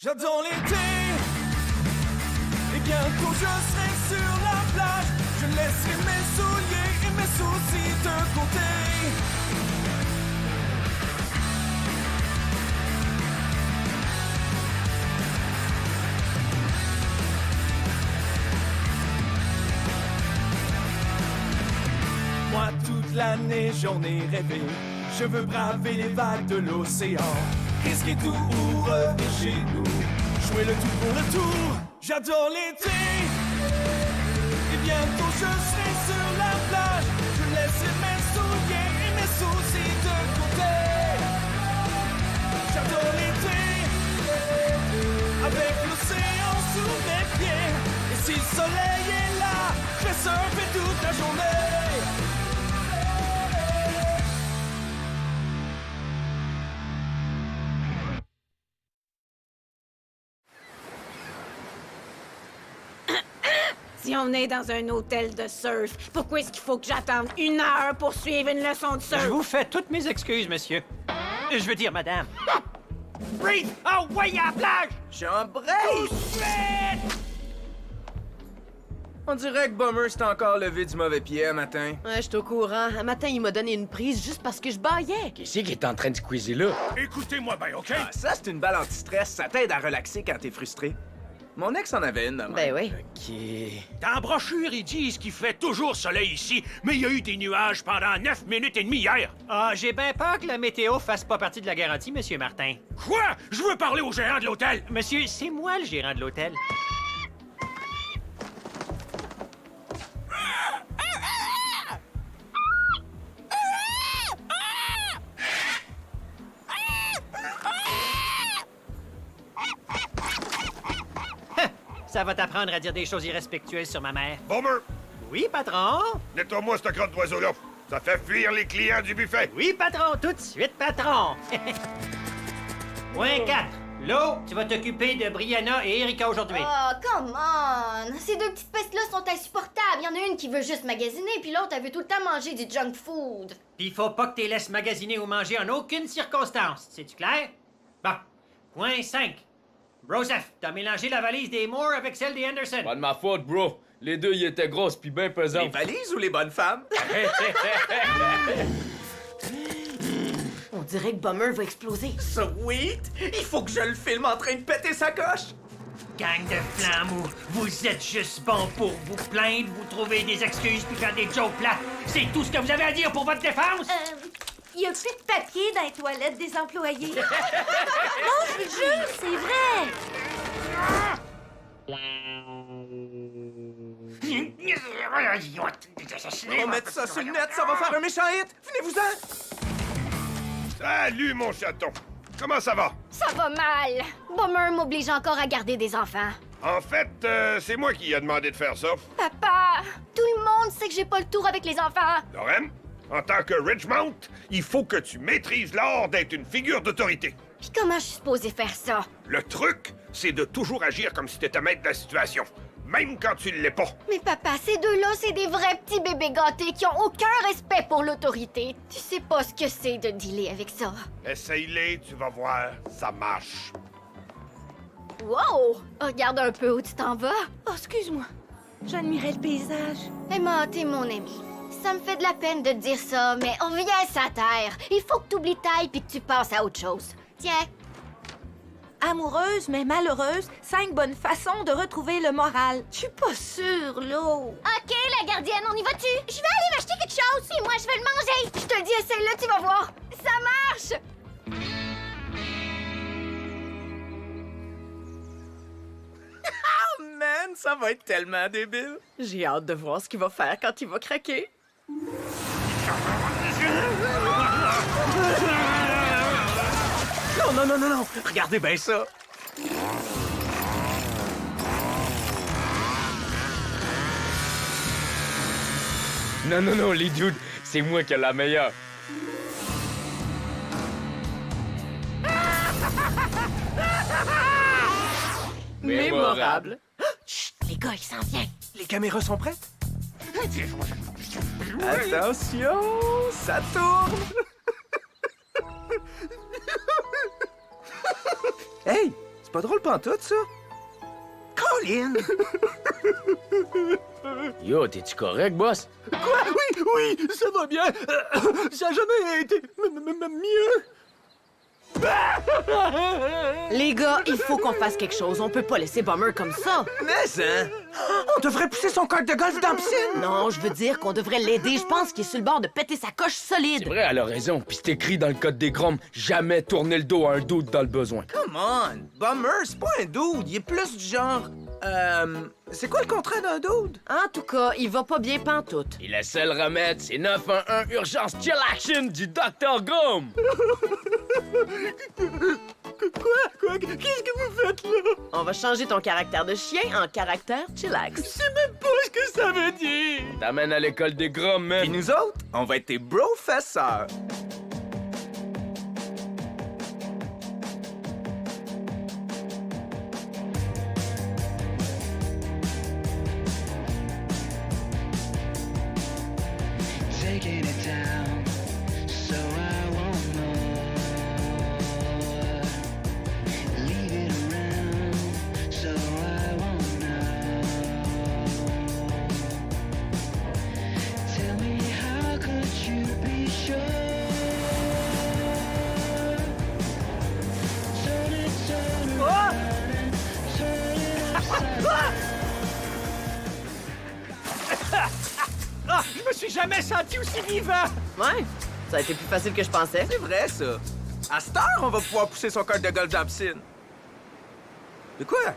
J'adore l'été, et bientôt je serai sur la plage. Je laisserai mes souliers et mes soucis de côté. Moi toute l'année j'en ai rêvé. Je veux braver les vagues de l'océan, risquer tout ou revenir chez nous, jouer le tout pour le tour. J'adore l'été, et bientôt je serai sur la plage. Je laisserai mes souliers et mes soucis de côté. J'adore l'été, avec l'océan sous mes pieds. Et si le soleil est là, je vais surfer toute la journée. Si on est dans un hôtel de surf, pourquoi est-ce qu'il faut que j'attende 1 heure pour suivre une leçon de surf? Je vous fais toutes mes excuses, monsieur. Je veux dire, madame. Breathe! Oh, ouais, à la plage! J'embrasse! On dirait que Bummer s'est encore levé du mauvais pied un matin. Ouais, je suis au courant. Un matin, il m'a donné une prise juste parce que je baillais. Qu'est-ce qui est en train de squeezer là? Écoutez-moi bien, OK? Ah, ça, c'est une balle anti-stress. Ça t'aide à relaxer quand t'es frustré. Mon ex en avait une, de même. Ben oui. OK. Dans la brochure, ils disent qu'il fait toujours soleil ici, mais il y a eu des nuages pendant 9 minutes et demie hier. Ah, j'ai bien peur que la météo fasse pas partie de la garantie, monsieur Martin. Quoi? Je veux parler au gérant de l'hôtel. Monsieur, c'est moi le gérant de l'hôtel. Ça va t'apprendre à dire des choses irrespectueuses sur ma mère. Bomber, Oui, patron? nettoie-moi cette crotte d'oiseau-là. Ça fait fuir les clients du buffet. Oui, patron, tout de suite, patron. Point 4. L'eau, tu vas t'occuper de Brianna et Erika aujourd'hui. Oh, come on! Ces deux petites pestes-là sont insupportables. Il y en a une qui veut juste magasiner, puis l'autre, elle veut tout le temps manger du junk food. Puis il faut pas que tu les laisses magasiner ou manger en aucune circonstance. C'est-tu clair? Bon. Point 5. Broseph, t'as mélangé la valise des Moore avec celle des Henderson. Pas de ma faute, bro. Les deux, ils étaient grosses pis bien Les pesantes. valises ou les bonnes femmes? On dirait que Bummer va exploser. Sweet! Il faut que je le filme en train de péter sa coche! Gang de flammes, vous êtes juste bons pour vous plaindre, vous trouver des excuses puis faire des jokes plates. C'est tout ce que vous avez à dire pour votre défense? Il y a plus de papier dans les toilettes des employés. Non, je vous jure, c'est vrai! On va mettre ça sur le net, ça va faire un méchant hit! Venez-vous-en! Salut, mon chaton. Comment ça va? Ça va mal. Bummer m'oblige encore à garder des enfants. En fait, c'est moi qui ai demandé de faire ça. Papa, tout le monde sait que j'ai pas le tour avec les enfants. Lorraine, en tant que Ridgemount, il faut que tu maîtrises l'art d'être une figure d'autorité. Puis comment je suis supposée faire ça? Le truc, c'est de toujours agir comme si t'étais maître de la situation, même quand tu l'es pas. Mais papa, ces deux-là, c'est des vrais petits bébés gâtés qui ont aucun respect pour l'autorité. Tu sais pas ce que c'est de dealer avec ça. Essaye-les, tu vas voir, ça marche. Wow! Regarde un peu où tu t'en vas. Oh, excuse-moi. J'admirais le paysage. Emma, t'es mon amie. Ça me fait de la peine de te dire ça, mais on vient à sa terre. Il faut que t'oublies taille puis que tu passes à autre chose. Tiens. Amoureuse mais malheureuse, 5 bonnes façons de retrouver le moral. Je suis pas sûre, l'eau. OK, la gardienne, on y va-tu? Je vais aller m'acheter quelque chose, et moi, je vais le manger. Je te le dis, essaye-le, tu vas voir. Ça marche! Oh man, ça va être tellement débile! J'ai hâte de voir ce qu'il va faire quand il va craquer. Non, non, non, non, non! Regardez bien ça! Non, non, non, les dudes, c'est moi qui ai la meilleure. Mémorable. Chut, les gars, il s'en vient. Les caméras sont prêtes? Attention, ça tourne! Hey, C'est pas drôle pantoute, ça? Colin! Yo, t'es-tu correct, boss? Quoi? Oui, ça va bien. Ça a jamais été mieux. Les gars, il faut qu'on fasse quelque chose. On peut pas laisser Bummer comme ça. Mais, hein? On devrait pousser son cart de golf dans la piscine! Non, je veux dire qu'on devrait l'aider. Je pense qu'il est sur le bord de péter sa coche solide. C'est vrai, elle a raison. Puis c'est écrit dans le code des Groms, jamais tourner le dos à un doute dans le besoin. Come on! Bummer, c'est pas un dude. Il est plus du genre... C'est quoi le contraire d'un dude? En tout cas, il va pas bien pantoute. Et le seul remède, c'est 911 Urgence Chill Action du Dr. Grom! Quoi? Qu'est-ce que vous faites là? On va changer ton caractère de chien en caractère chillax. Je sais même pas ce que ça veut dire. T'amènes à l'école des Groms, man. Et nous autres, on va être tes brofesseurs. Taking it down, so I won't more. Leave it around, so I won't know. Tell me, how could you be sure? Turn it around and turn it upside down. Ah, je me suis jamais senti aussi vivant. Ouais, ça a été plus facile que je pensais. C'est vrai, ça. À cette heure, on va pouvoir pousser son cart de golf dans la piscine. De quoi?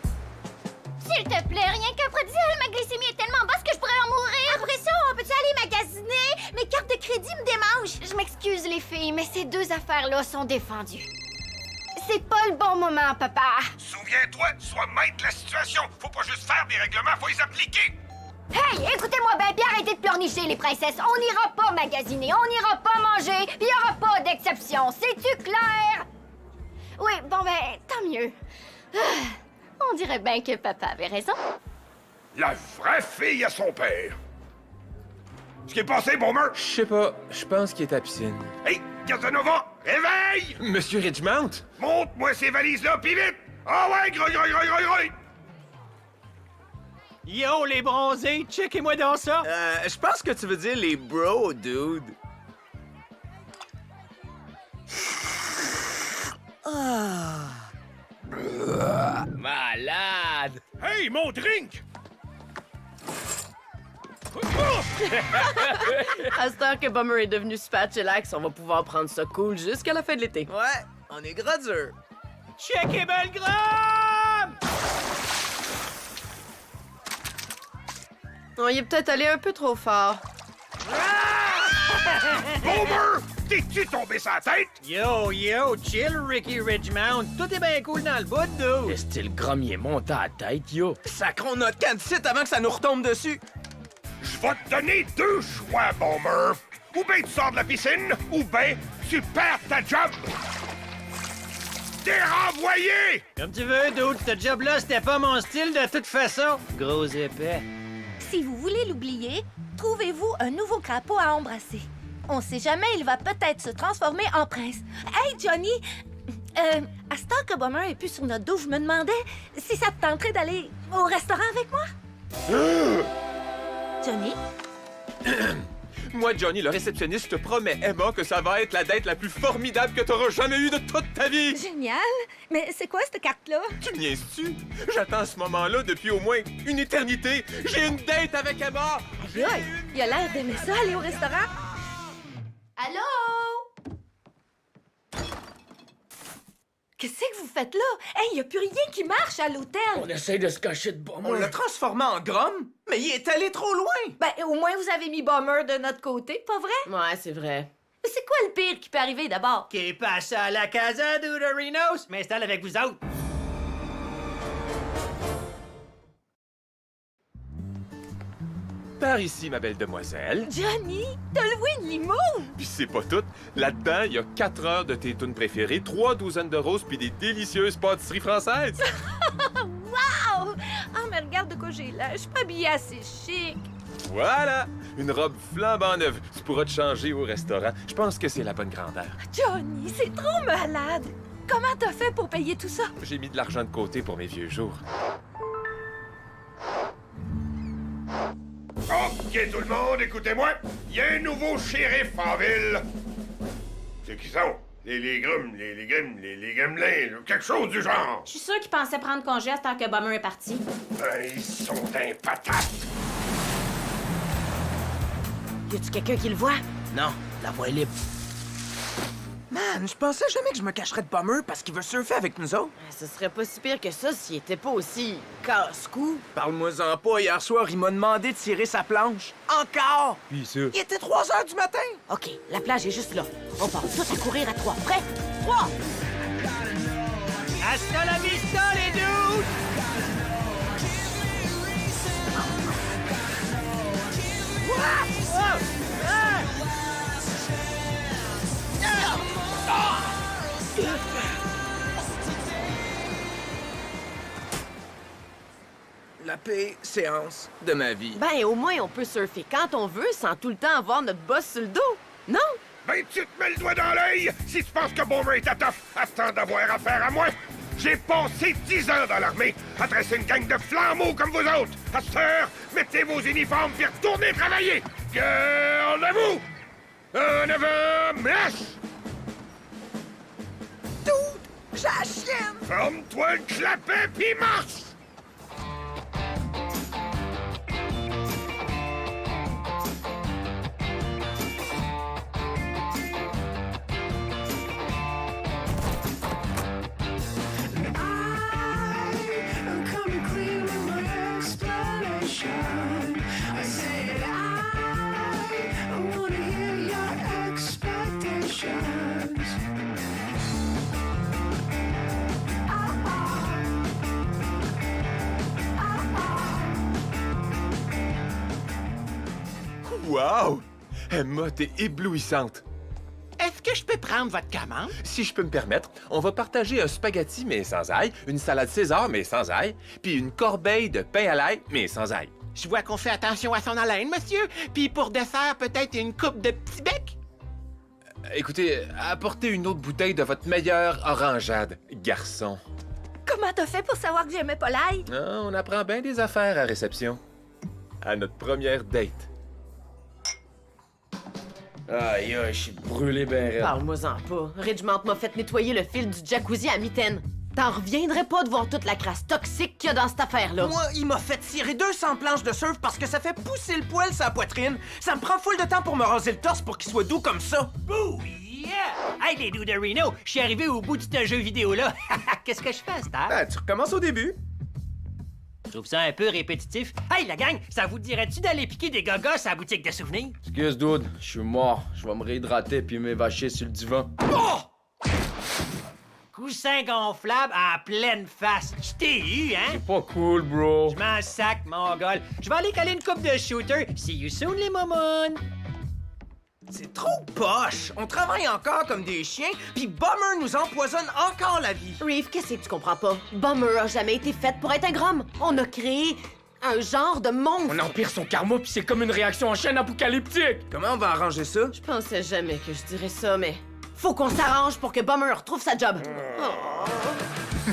S'il te plaît, rien qu'après 10 heures, ma glycémie est tellement basse que je pourrais en mourir. Après ça, on peut-tu aller magasiner? Mes cartes de crédit me démangent. Je m'excuse, les filles, mais ces deux affaires-là sont défendues. C'est pas le bon moment, papa. Souviens-toi, sois maître de la situation. Faut pas juste faire des règlements, faut les appliquer. Hey, écoutez-moi bien, puis arrêtez de pleurnicher, les princesses. On n'ira pas magasiner, on n'ira pas manger, puis il y aura pas d'exception. C'est-tu clair? Oui, bon ben, tant mieux. On dirait bien que papa avait raison. La vraie fille à son père. Ce qui est passé, Boomer? Je sais pas, je pense qu'il est à la piscine. Hey, Casanova, réveille! Monsieur Ridgemount? Monte-moi ces valises-là, pis vite! Ah ouais, gros! Yo, les bronzés, checkez-moi dans ça. Je pense que tu veux dire les bros, dude. Malade! Hey, mon drink! À cette heure que Bummer est devenu super chillax, on va pouvoir prendre ça cool jusqu'à la fin de l'été. Ouais, on est gras dur. Checkez Belgram! On y est peut-être allé un peu trop fort. Boomer! T'es-tu tombé sa tête? Yo, chill, Ricky Ridgemount. Tout est bien cool dans le bout, dude. Le style Grom, il est monté à la tête, yo. Sacrons notre camp de site avant que ça nous retombe dessus. Je vais te donner deux choix, Boomer. Ou bien tu sors de la piscine, ou bien tu perds ta job. T'es renvoyé! Comme tu veux, dude. Ce job-là, c'était pas mon style de toute façon. Gros épais. Si vous voulez l'oublier, trouvez-vous un nouveau crapaud à embrasser. On sait jamais, il va peut-être se transformer en prince. Hey, Johnny! À ce temps que Bummer est plus sur notre dos, je me demandais si ça te tenterait d'aller au restaurant avec moi? Johnny? Moi, Johnny, le réceptionniste, te promets, Emma, que ça va être la date la plus formidable que t'auras jamais eue de toute ta vie! Génial! Mais c'est quoi cette carte-là? Tu me niaises-tu? J'attends ce moment-là depuis au moins une éternité! J'ai une date avec Emma! Aïe, il a l'air d'aimer ça, aller au restaurant. Allô? Qu'est-ce que vous faites là? Hey, il n'y a plus rien qui marche à l'hôtel. On essaye de se cacher de On Bummer. l'a transformé en Grom, mais il est allé trop loin. Ben, au moins, vous avez mis Bummer de notre côté, pas vrai? Ouais, c'est vrai. Mais c'est quoi le pire qui peut arriver d'abord? Qui passe à la casa, Dudorinos? M'installe avec vous autres. Par ici, ma belle demoiselle. Johnny, t'as loué une limo? Puis c'est pas tout. Là-dedans, il y a 4 heures de tes tunes préférées, 3 douzaines de roses puis des délicieuses pâtisseries françaises. Wow! Ah, mais regarde de quoi j'ai l'air. Je suis pas habillée assez chic. Voilà! Une robe flambant neuve. Tu pourras te changer au restaurant. Je pense que c'est la bonne grandeur. Johnny, c'est trop malade. Comment t'as fait pour payer tout ça? J'ai mis de l'argent de côté pour mes vieux jours. OK, tout le monde, écoutez-moi. Il y a un nouveau shérif en ville. C'est qui sont? Les gremlins, quelque chose du genre. Je suis sûre qu'il pensait prendre congé à ce temps que Bummer est parti. Ils sont un patate. Y a-tu quelqu'un qui le voit? Non, la voie est libre. Man, je pensais jamais que je me cacherais de Bummer parce qu'il veut surfer avec nous autres. Ce serait pas si pire que ça s'il était pas aussi casse-cou. Parle-moi-en pas, hier soir, il m'a demandé de tirer sa planche. Encore! Puis ça. Il était 3 heures du matin! OK, la plage est juste là. On part tous à courir à 3. Prêt? 3! Hasta la vista, les dudes! La paix séance de ma vie. Ben, au moins, on peut surfer quand on veut sans tout le temps avoir notre boss sur le dos. Non? Ben, tu te mets le doigt dans l'œil si tu penses que Boomer est à tough. Attends d'avoir affaire à moi. J'ai passé 10 ans dans l'armée à dresser une gang de flambeaux comme vous autres. À cette heure, mettez vos uniformes puis retournez travailler. Garde à vous! En avant, marche! Dude, j'ai la chienne! Forme-toi le clapet puis marche! I'm coming clean with my explanation. I said I wanna hear your expectations. Wow! Emma, t'es éblouissante. Est-ce que je peux prendre votre commande? Si je peux me permettre, on va partager un spaghetti mais sans ail, une salade César mais sans ail, puis une corbeille de pain à l'ail mais sans ail. Je vois qu'on fait attention à son haleine, monsieur. Puis pour dessert, peut-être une coupe de petits becs? Écoutez, apportez une autre bouteille de votre meilleure orangeade, garçon. Comment t'as fait pour savoir que j'aimais pas l'ail? Ah, on apprend bien des affaires à réception. À notre première date. Aïe, aïe, je suis brûlé ben raide. Parle-moi-en pas. Regiment m'a fait nettoyer le fil du jacuzzi à mitaine. T'en reviendrais pas de voir toute la crasse toxique qu'il y a dans cette affaire-là. Moi, il m'a fait tirer 200 planches de surf parce que ça fait pousser le poil sur la poitrine. Ça me prend full de temps pour me raser le torse pour qu'il soit doux comme ça. Bouh, yeah! Hey, les dudes de Reno, je suis arrivé au bout de ce jeu vidéo-là. Qu'est-ce que je fais, Star? Ben, tu recommences au début. Je trouve ça un peu répétitif. Hey, la gang, ça vous dirait-tu d'aller piquer des gogos à la boutique de souvenirs? Excuse, dude, je suis mort. Je vais me réhydrater puis m'évacher sur le divan. Oh! Coussin gonflable à pleine face. Je t'ai eu, hein? C'est pas cool, bro. Je m'en sac, mon gars. Je vais aller coller une coupe de shooter. See you soon, les momons. C'est trop poche. On travaille encore comme des chiens, puis Bummer nous empoisonne encore la vie. Reeve, qu'est-ce que tu comprends pas? Bummer a jamais été faite pour être un grom. On a créé un genre de monstre. On empire son karma puis c'est comme une réaction en chaîne apocalyptique. Comment on va arranger ça? Je pensais jamais que je dirais ça, mais faut qu'on s'arrange pour que Bummer retrouve sa job.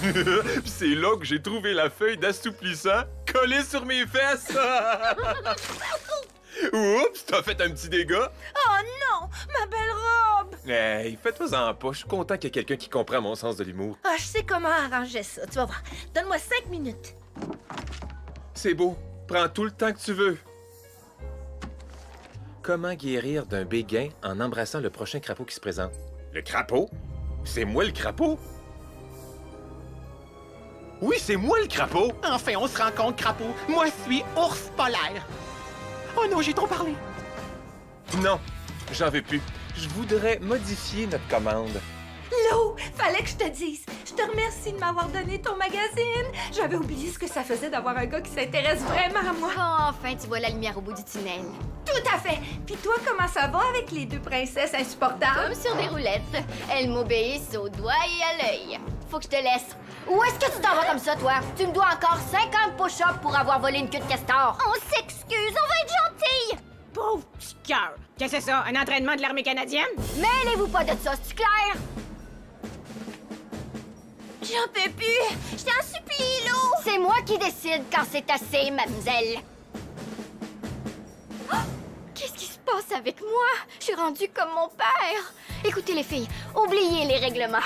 Puis c'est là que j'ai trouvé la feuille d'assouplissant collée sur mes fesses. Oups, t'as fait un petit dégât. Oh non! Ma belle robe! Hey, faites-toi-en pas, je suis content qu'il y ait quelqu'un qui comprend mon sens de l'humour. Ah, je sais comment arranger ça. Tu vas voir. Donne-moi 5 minutes. C'est beau, prends tout le temps que tu veux. Comment guérir d'un béguin en embrassant le prochain crapaud qui se présente? Le crapaud? C'est moi le crapaud? Oui, c'est moi le crapaud! Enfin, on se rencontre, crapaud. Moi, je suis ours polaire. Oh non, j'ai trop parlé. Non, j'en veux plus. Je voudrais modifier notre commande. Lou, fallait que je te dise. Je te remercie de m'avoir donné ton magazine. J'avais oublié ce que ça faisait d'avoir un gars qui s'intéresse vraiment à moi. Enfin, tu vois la lumière au bout du tunnel. Tout à fait. Puis toi, comment ça va avec les 2 princesses insupportables? Comme sur des roulettes. Elles m'obéissent au doigt et à l'œil. Faut que je te laisse. Où est-ce que tu t'en vas comme ça, toi? Tu me dois encore 50 push-ups pour avoir volé une queue de castor. On s'excuse, on va être gentille. Pauvre petit cœur. Qu'est-ce que c'est ça? Un entraînement de l'armée canadienne? Mêlez-vous pas de ça, c'est clair? J'en peux plus! Je t'en supplie, Lou! C'est moi qui décide quand c'est assez, mademoiselle. Oh! Qu'est-ce qui se passe avec moi? Je suis rendue comme mon père. Écoutez, les filles, oubliez les règlements.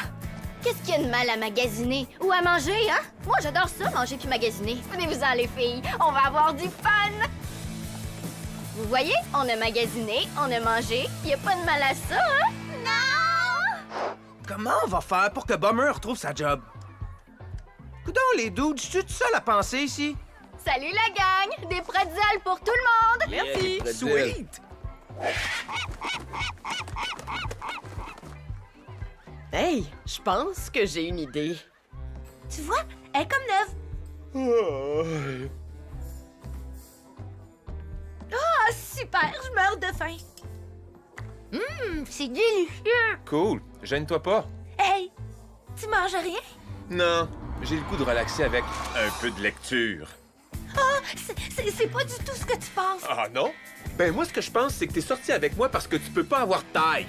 Qu'est-ce qu'il y a de mal à magasiner? Ou à manger, hein? Moi, j'adore ça, manger puis magasiner. Venez-vous-en, les filles. On va avoir du fun! Vous voyez, on a magasiné, on a mangé. Y a pas de mal à ça, hein? Non! Comment on va faire pour que Bummer retrouve sa job? Coudon, les dudes, je suis tout seul à penser ici. Salut la gang! Des pretzels pour tout le monde! Merci! pretzel. Sweet! Hey, je pense que j'ai une idée. Tu vois, elle est comme neuve. Ah, super, je meurs de faim. C'est délicieux. Cool. Gêne-toi pas. Hey, tu manges rien? Non, j'ai le goût de relaxer avec un peu de lecture. Ah, c'est pas du tout ce que tu penses. Ah non? Ben moi, ce que je pense, c'est que t'es sorti avec moi parce que tu peux pas avoir taille.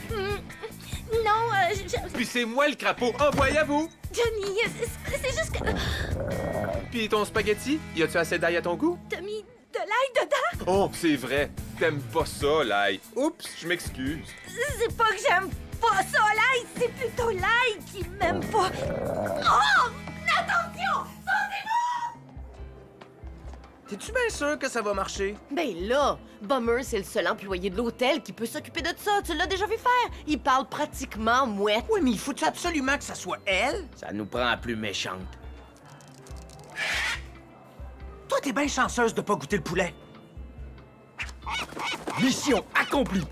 Non, Puis c'est moi le crapaud. Envoyez à vous! Johnny, c'est juste que Puis ton spaghetti, y a-tu assez d'ail à ton goût? t'as mis de l'ail dedans. Oh, c'est vrai. T'aimes pas ça, l'ail. Oups, je m'excuse. C'est pas que j'aime pas ça, l'ail, c'est plutôt l'ail qui m'aime pas. Oh! Attention! T'es-tu bien sûr que ça va marcher? Ben là, Bummer, c'est le seul employé de l'hôtel qui peut s'occuper de ça. Tu l'as déjà vu faire. Il parle pratiquement mouette. Oui, mais il faut-tu absolument que ça soit elle? Ça nous prend la plus méchante. Toi, t'es bien chanceuse de pas goûter le poulet. Mission accomplie!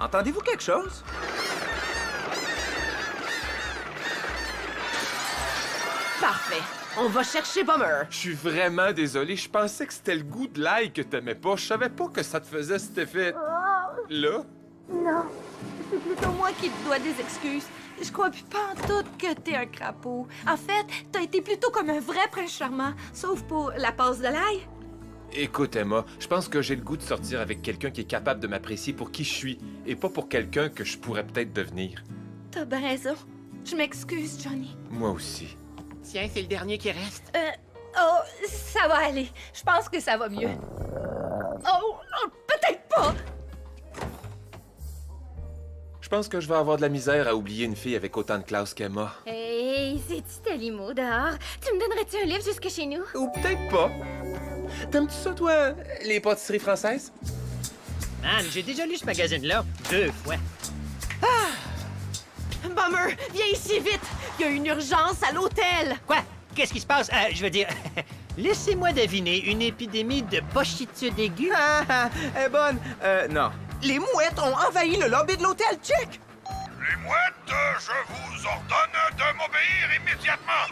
Entendez-vous quelque chose? Parfait. On va chercher Bummer. Je suis vraiment désolé. Je pensais que c'était le goût de l'ail que t'aimais pas. Je savais pas que ça te faisait cet effet. Là? Non, c'est plutôt moi qui te dois des excuses. Je crois plus pas en tout que t'es un crapaud. En fait, t'as été plutôt comme un vrai prince charmant, sauf pour la passe de l'ail. Écoute, Emma, je pense que j'ai le goût de sortir avec quelqu'un qui est capable de m'apprécier pour qui je suis et pas pour quelqu'un que je pourrais peut-être devenir. T'as bien raison. Je m'excuse, Johnny. Moi aussi. Tiens, c'est le dernier qui reste. Oh, ça va aller. Je pense que ça va mieux. Oh, peut-être pas. Je pense que je vais avoir de la misère à oublier une fille avec autant de classe qu'Emma. Hey, c'est-tu ta limo dehors? Tu me donnerais-tu un livre jusque chez nous? Ou peut-être pas. T'aimes-tu ça, toi, les pâtisseries françaises? Man, j'ai déjà lu ce magazine-là 2 fois. Bummer, viens ici vite. Il y a une urgence à l'hôtel. Quoi? Qu'est-ce qui se passe? Je veux dire, laissez-moi deviner, une épidémie de pochitude aiguë? Elle est bonne. Non. Les mouettes ont envahi le lobby de l'hôtel, check! Les mouettes, je vous ordonne de m'obéir immédiatement.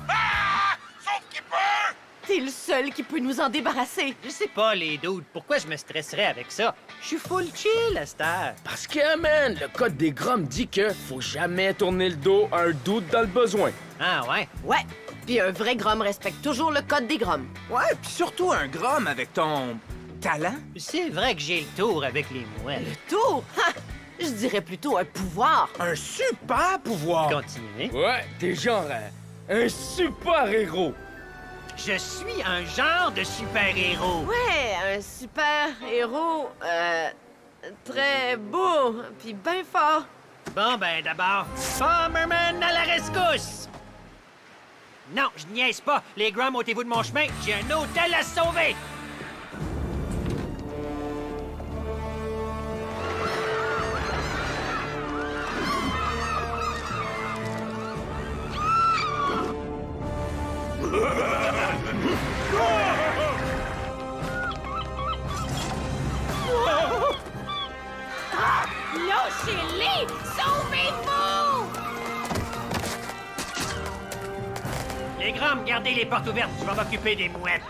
Ah! Sauf qui peut! T'es le seul qui peut nous en débarrasser. Je sais pas, les dudes, pourquoi je me stresserais avec ça? Je suis full chill à cette heure. Parce que, man, le code des Groms dit que faut jamais tourner le dos à un doute dans le besoin. Ah ouais? Ouais. Puis un vrai Grom respecte toujours le code des Groms. Ouais, puis surtout un Grom avec ton talent. C'est vrai que j'ai le tour avec les mouettes. Tour? Ha! Je dirais plutôt un pouvoir. Un super pouvoir. Continuez. Ouais, t'es genre un super héros. Je suis un genre de super-héros. Ouais, un super héros, très beau, puis bien fort. Bon, ben d'abord, Bomberman à la rescousse! Non, je niaise pas. Les Groms, ôtez-vous de mon chemin. J'ai un hôtel à sauver. Lâchez-les! Sauvez-vous! Les Groms, gardez les portes ouvertes. Je vais m'occuper des mouettes.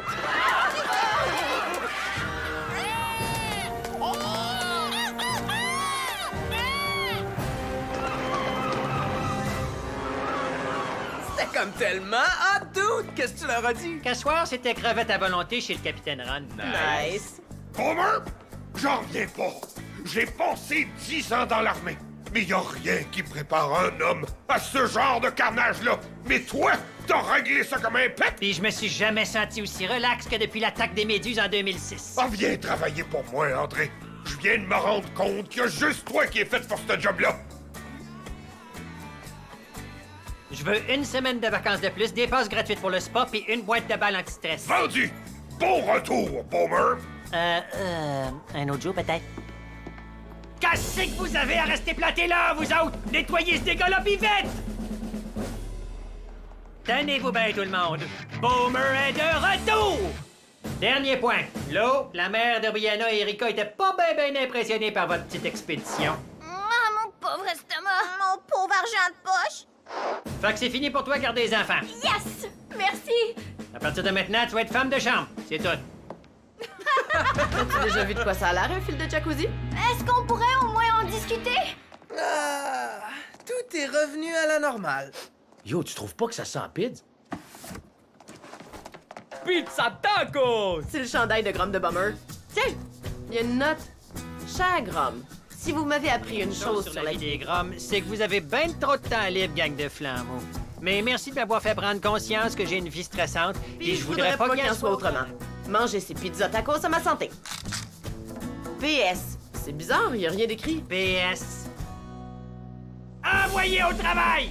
C'était comme tellement hot, dude! Qu'est-ce que tu leur as dit? Qu'à soir, c'était crevette à volonté chez le capitaine Ron. Nice. Homer, j'en reviens pas. J'ai passé 10 ans dans l'armée. Mais y a rien qui prépare un homme à ce genre de carnage-là. Mais toi, t'as réglé ça comme un pet. Puis je me suis jamais senti aussi relax que depuis l'attaque des Méduses en 2006. Ah, viens travailler pour moi, André. Je viens de me rendre compte qu'il y a juste toi qui es fait pour ce job-là. Je veux une semaine de vacances de plus, des passes gratuites pour le spa, puis une boîte de balles anti-stress. Vendu! Bon retour, Boomer! Un autre jour peut-être? Qu'est-ce que vous avez à rester plantés là, vous autres? Nettoyez ce dégât-là, puis vite! Tenez-vous bien, tout le monde. Boomer est de retour! Dernier point. Lo, la mère de Brianna et Erika était pas bien impressionnée par votre petite expédition. Ah, mon pauvre estomac! Mon pauvre argent de poche! Fait que c'est fini pour toi, garder les enfants. Yes! Merci! À partir de maintenant, tu vas être femme de chambre. C'est tout. As-tu déjà vu de quoi ça a l'air, un fil de jacuzzi? Est-ce qu'on pourrait au moins en discuter? Ah, tout est revenu à la normale. Yo, tu trouves pas que ça sent pide? Pizza taco! C'est le chandail de Grom de Bummer. Tiens, il y a une note. Cher Grom, si vous m'avez appris une chose sur la vie des Groms, c'est que vous avez bien trop de temps libre, gang de flambeaux. Mais merci de m'avoir fait prendre conscience que j'ai une vie stressante et je voudrais pas qu'il en soit autrement. Mangez ces pizzas tacos à ma santé. PS. C'est bizarre, il y a rien d'écrit. PS. Envoyez au travail!